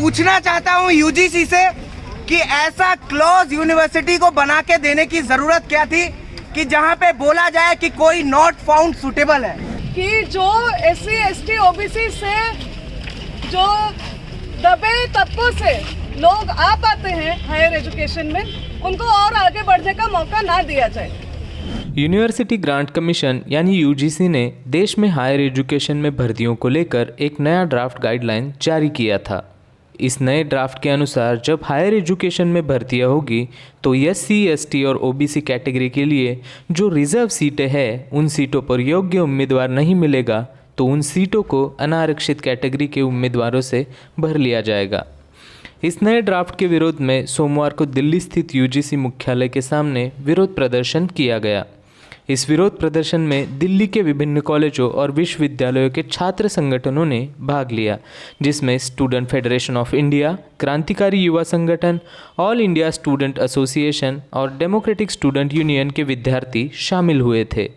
पूछना चाहता हूं यूजीसी से कि ऐसा क्लॉज यूनिवर्सिटी को बना के देने की जरूरत क्या थी कि जहां पे बोला जाए कि कोई नॉट फाउंड सुटेबल है, कि जो SC ST OBC से जो दबे तबकों से लोग आ पाते हैं हायर एजुकेशन में, उनको और आगे बढ़ने का मौका ना दिया जाए। यूनिवर्सिटी ग्रांट कमीशन यानी यूजीसी ने देश में हायर एजुकेशन में भर्तियों को लेकर एक नया ड्राफ्ट गाइडलाइन जारी किया था। इस नए ड्राफ्ट के अनुसार जब हायर एजुकेशन में भर्तियां होगी तो SC ST और OBC कैटेगरी के लिए जो रिजर्व सीटें हैं उन सीटों पर योग्य उम्मीदवार नहीं मिलेगा तो उन सीटों को अनारक्षित कैटेगरी के उम्मीदवारों से भर लिया जाएगा। इस नए ड्राफ्ट के विरोध में सोमवार को दिल्ली स्थित यूजीसी मुख्यालय के सामने विरोध प्रदर्शन किया गया। इस विरोध प्रदर्शन में दिल्ली के विभिन्न कॉलेजों और विश्वविद्यालयों के छात्र संगठनों ने भाग लिया, जिसमें स्टूडेंट फेडरेशन ऑफ इंडिया, क्रांतिकारी युवा संगठन, ऑल इंडिया स्टूडेंट एसोसिएशन और डेमोक्रेटिक स्टूडेंट यूनियन के विद्यार्थी शामिल हुए थे।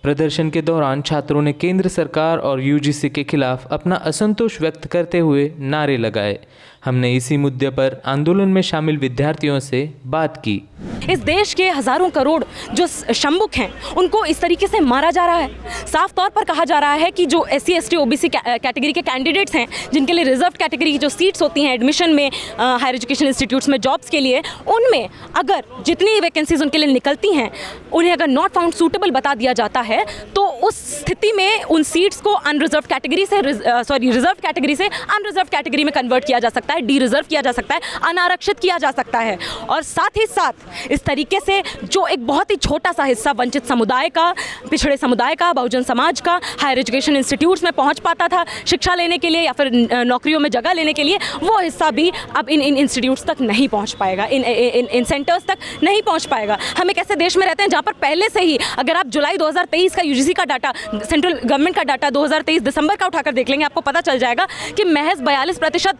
प्रदर्शन के दौरान छात्रों ने केंद्र सरकार और यूजीसी के खिलाफ अपना असंतोष व्यक्त करते हुए नारे लगाए। हमने इसी मुद्दे पर आंदोलन में शामिल विद्यार्थियों से बात की। इस देश के हजारों करोड़ जो शंबुक हैं उनको इस तरीके से मारा जा रहा है। साफ तौर पर कहा जा रहा है कि जो SC ST OBC कैटेगरी के कैंडिडेट्स हैं, जिनके लिए रिजर्व कैटेगरी की जो सीट्स होती हैं एडमिशन में हायर एजुकेशन इंस्टीट्यूट्स में जॉब्स के लिए, उनमें अगर जितनी वैकेंसीज उनके लिए निकलती हैं उन्हें अगर नॉट फाउंड सूटेबल बता दिया जाता है तो उस स्थिति में उन सीट्स को अनरिजर्व कैटेगरी से रिजर्व कैटेगरी से अनरिजर्व कैटेगरी में कन्वर्ट किया जा सकता है, डी रिजर्व किया जा सकता है, अनारक्षित किया जा सकता है। और साथ ही साथ इस तरीके से जो एक बहुत ही छोटा सा हिस्सा वंचित समुदाय का, पिछड़े समुदाय का, बहुजन समाज का हायर एजुकेशन इंस्टीट्यूट्स में पहुंच पाता था शिक्षा लेने के लिए या फिर नौकरियों में जगह लेने के लिए, वो हिस्सा भी अब इन इंस्टीट्यूट्स तक नहीं पहुंच पाएगा, इन सेंटर्स तक नहीं पहुंच पाएगा। हम एक ऐसे देश में रहते हैं जहां पर पहले से ही अगर आप जुलाई 2023 का यूजीसी का डाटा, सेंट्रल गवर्नमेंट का डाटा 2023 दिसंबर का उठाकर देख लेंगे, आपको पता चल जाएगा कि महज 42%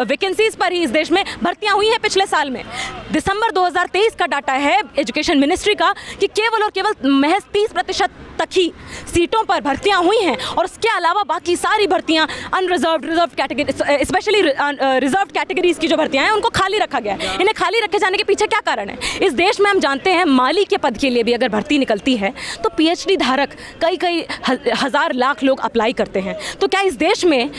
वैकेंसीज पर ही इस देश में भर्तियां हुई हैं पिछले साल में। दिसंबर 2023 का डाटा है एजुकेशन मिनिस्ट्री का कि केवल और केवल महज 30% तक ही सीटों पर भर्तियां हुई हैं और उसके अलावा बाकी सारी भर्तियां unreserve, reserve category, specially reserve categories की जो भर्तियां हैं उनको खाली रखा गया है। इन्हें खाली रखे जाने के पीछे क्या कारण है? इस देश में हम जानते हैं माली के पद के लिए भी अगर भर्ती निकलती है तो PhD धारक कई हजार लाख लोग अप्लाई करते हैं। तो क्या इस देश में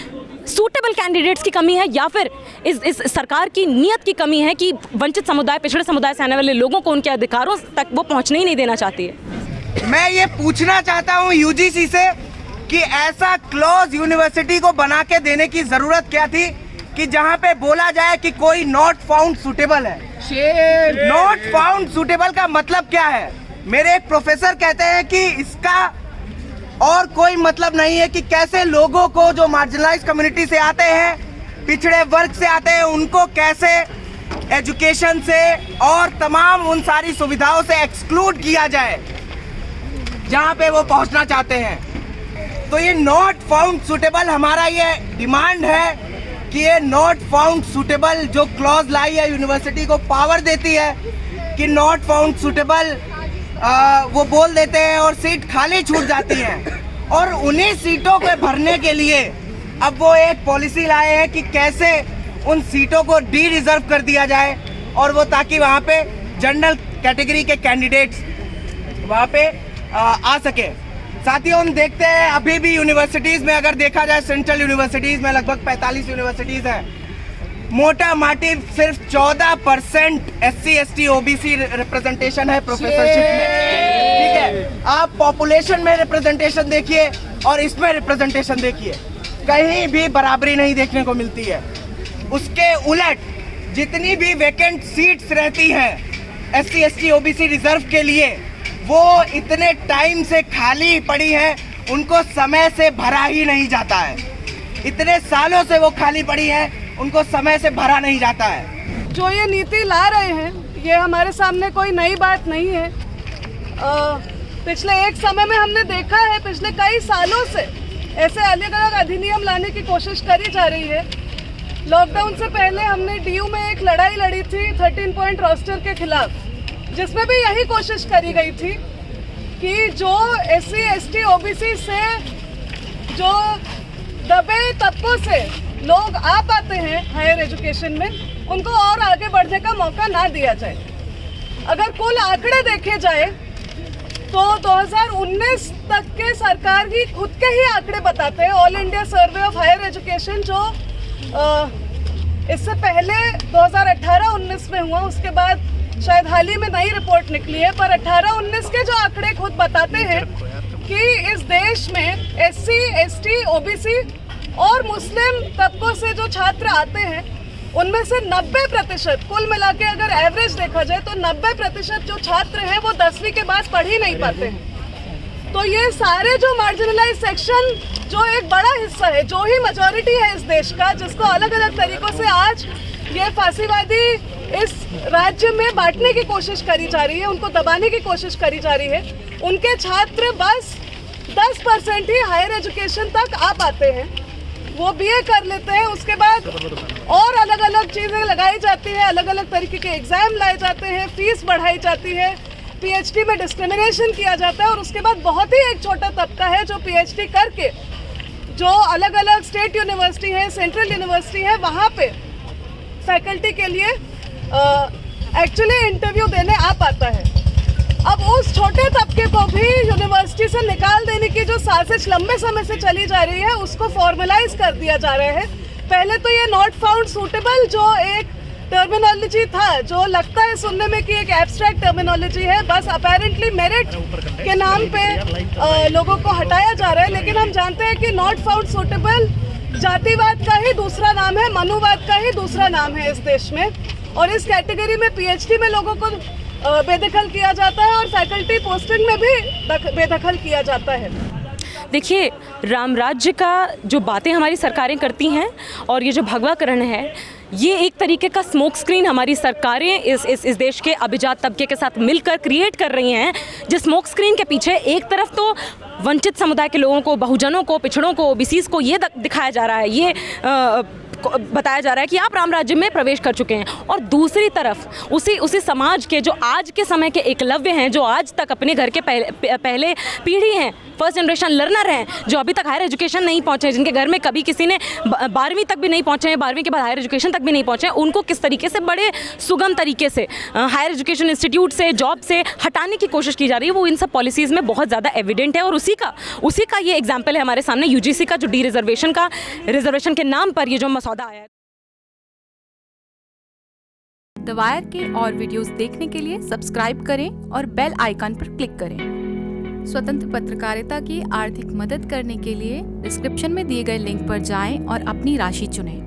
सूटेबल कैंडिडेट्स की कमी है या फिर इस सरकार की नीयत की कमी है कि वंचित समुदाय, पिछड़े समुदाय से आने वाले लोगों को उनके अधिकारों तक वो पहुंचने ही नहीं देना चाहती है? मैं ये पूछना चाहता हूं यूजीसी से कि ऐसा क्लॉज यूनिवर्सिटी को बना के देने की जरूरत क्या थी कि जहां पे बोला जाए कि कोई नॉट फाउंड सुटेबल है। नॉट फाउंड सुटेबल का मतलब क्या है? मेरे एक प्रोफेसर कहते हैं कि इसका और कोई मतलब नहीं है कि कैसे लोगों को जो मार्जिनलाइज कम्युनिटी से आते हैं, पिछड़े वर्ग से आते हैं, उनको कैसे एजुकेशन से और तमाम उन सारी सुविधाओं से एक्सक्लूड किया जाए जहां पे वो पहुंचना चाहते हैं। तो ये नॉट फाउंड सुटेबल, हमारा ये डिमांड है कि ये नॉट फाउंड सुटेबल जो क्लॉज लाई है यूनिवर्सिटी को पावर देती है कि नॉट फाउंड सुटेबल वो बोल देते हैं और सीट खाली छूट जाती है। और उन्हीं सीटों को भरने के लिए अब वो एक पॉलिसी लाए हैं कि कैसे उन सीटों को डी रिजर्व कर दिया जाए और वो ताकि वहाँ पे जनरल कैटेगरी के कैंडिडेट्स वहाँ पे आ सके। साथियों, हम देखते हैं अभी भी यूनिवर्सिटीज़ में अगर देखा जाए, सेंट्रल यूनिवर्सिटीज़ में लगभग 45 यूनिवर्सिटीज़ हैं, मोटा माटी सिर्फ 14% SC ST OBC रिप्रेजेंटेशन है प्रोफेसरशिप में। ठीक है, आप पॉपुलेशन में रिप्रेजेंटेशन देखिए और इसमें रिप्रेजेंटेशन देखिए, कहीं भी बराबरी नहीं देखने को मिलती है। उसके उलट जितनी भी वैकेंट सीट्स रहती हैं SC ST OBC रिजर्व के लिए, वो इतने टाइम से खाली पड़ी हैं, उनको समय से भरा ही नहीं जाता है। इतने सालों से वो खाली पड़ी हैं, उनको समय से भरा नहीं जाता है। जो ये नीति ला रहे हैं, ये हमारे सामने कोई नई बात नहीं है। पिछले एक समय में हमने देखा है, पिछले कई सालों से ऐसे अलग अलग अधिनियम लाने की कोशिश करी जा रही है। लॉकडाउन से पहले हमने DU में एक लड़ाई लड़ी थी 13 पॉइंट रोस्टर के खिलाफ, जिसमें भी यही कोशिश करी गई थी कि जो SC ST OBC से जो दबे तबकों से लोग आ पाते हैं हायर एजुकेशन में, उनको और आगे बढ़ने का मौका ना दिया जाए। अगर कुल आंकड़े देखे जाए तो 2019 तक के सरकार ही खुद के ही आंकड़े बताते हैं। All India survey of higher education जो इससे पहले 2018-19 में हुआ, उसके बाद शायद हाल ही में नई रिपोर्ट निकली है, पर 18-19 के जो आंकड़े खुद बताते हैं कि इस देश में SC, ST, OBC और मुस्लिम तबकों से जो छात्र आते हैं उनमें से 90% कुल मिला के अगर एवरेज देखा जाए तो 90% जो छात्र हैं वो 10वीं के बाद पढ़ ही नहीं पाते हैं। तो ये सारे जो मार्जिनलाइज सेक्शन, जो एक बड़ा हिस्सा है, जो ही मेजॉरिटी है इस देश का, जिसको अलग अलग तरीकों से आज ये फांसीवादी इस राज्य में बांटने की कोशिश करी जा रही है, उनको दबाने की कोशिश करी जा रही है, उनके छात्र बस 10% ही हायर एजुकेशन तक आ पाते हैं। वो BA कर लेते हैं, उसके बाद और अलग अलग चीज़ें लगाई जाती है, अलग अलग तरीके के एग्ज़ाम लाए जाते हैं, फीस बढ़ाई जाती है, PhD में डिस्क्रिमिनेशन किया जाता है, और उसके बाद बहुत ही एक छोटा तबका है जो PhD करके जो अलग अलग स्टेट यूनिवर्सिटी है, सेंट्रल यूनिवर्सिटी है, वहाँ पे फैकल्टी के लिए एक्चुअली इंटरव्यू देने आ पाता है। अब उस छोटे तबके को भी यूनिवर्सिटी से निकाल देने की जो साजिश लंबे समय से चली जा रही है, उसको फॉर्मलाइज कर दिया जा रहा है। पहले तो ये नॉट फाउंड सूटेबल जो एक टर्मिनोलॉजी था, जो लगता है सुनने में कि एक एब्स्ट्रैक्ट टर्मिनोलॉजी है, बस अपेरेंटली मेरिट के नाम पे लोगों को हटाया जा रहा है। लेकिन हम जानते हैं कि नॉट फाउंड सूटेबल जातिवाद का ही दूसरा नाम है, मनुवाद का ही दूसरा नाम है इस देश में। और इस कैटेगरी में PhD में लोगों को बेदखल किया जाता है और फैकल्टी पोस्टिंग में भी बेदखल किया जाता है। देखिए, राम राज्य का जो बातें हमारी सरकारें करती हैं और ये जो भगवाकरण है, ये एक तरीके का स्मोक स्क्रीन हमारी सरकारें इस देश के अभिजात तबके के साथ मिलकर क्रिएट कर रही हैं। जिस स्मोक स्क्रीन के पीछे एक तरफ तो वंचित समुदाय के लोगों को, बहुजनों को, पिछड़ों को, OBCs को ये दिखाया जा रहा है, ये बताया जा रहा है कि आप राम राज्य में प्रवेश कर चुके हैं, और दूसरी तरफ उसी समाज के जो आज के समय के एकलव्य हैं, जो आज तक अपने घर के पहले पीढ़ी हैं, फर्स्ट जनरेशन लर्नर हैं, जो अभी तक हायर एजुकेशन नहीं पहुंचे, जिनके घर में कभी किसी ने 12वीं तक भी नहीं पहुंचे हैं, 12वीं के बाद हायर एजुकेशन तक भी नहीं पहुंचे हैं, उनको किस तरीके से बड़े सुगम तरीके से हायर एजुकेशन इंस्टीट्यूट से, जॉब से हटाने की कोशिश की जा रही है, वो इन सब पॉलिसीज़ में बहुत ज़्यादा एविडेंट है। और उसी का ये एग्जाम्पल है हमारे सामने UGC का, जो रिजर्वेशन के नाम पर ये जो मसौदा आया है। द वायर के और वीडियोस देखने के लिए सब्सक्राइब करें और बेल आइकन पर क्लिक करें। स्वतंत्र पत्रकारिता की आर्थिक मदद करने के लिए डिस्क्रिप्शन में दिए गए लिंक पर जाएं और अपनी राशि चुनें।